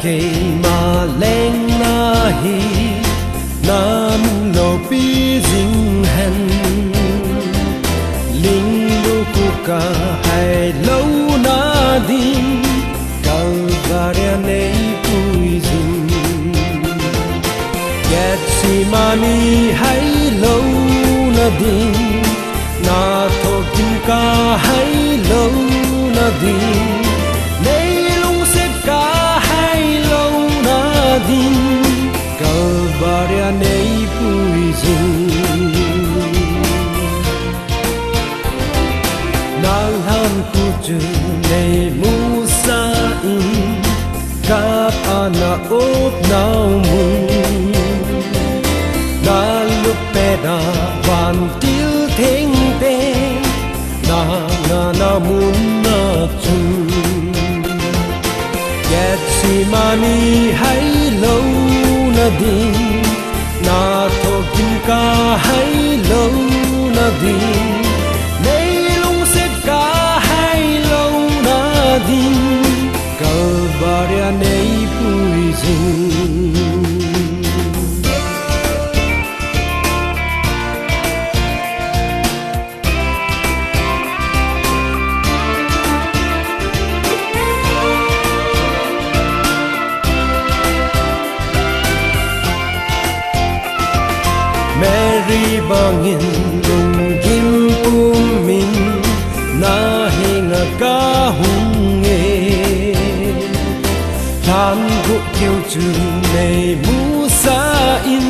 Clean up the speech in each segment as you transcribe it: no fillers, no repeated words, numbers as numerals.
cây mà lên na hi nam lo pi ding hen linh lu ku ka hai lâu na đi calvaria nei pui ding Getsemani hai lâu na đi na tho kim ka hai lâu na đi Calvaria nei pui dung nang han ku chu nei mu sa in kap ana op nau mu na lu pe da van til theng te na na mun na chu Getsemani hai lâu na đi na tho kim ka hai lâu na đi nei lung se ka hai lâu na đi Calvaria nei pui dung Mary bangin lung kim pum min na hinga ka hung e than gu kêu chu nei mu sa in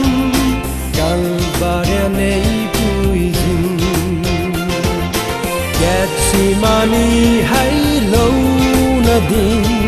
Calvaria nei pui dung Getsemani hai lâu na đi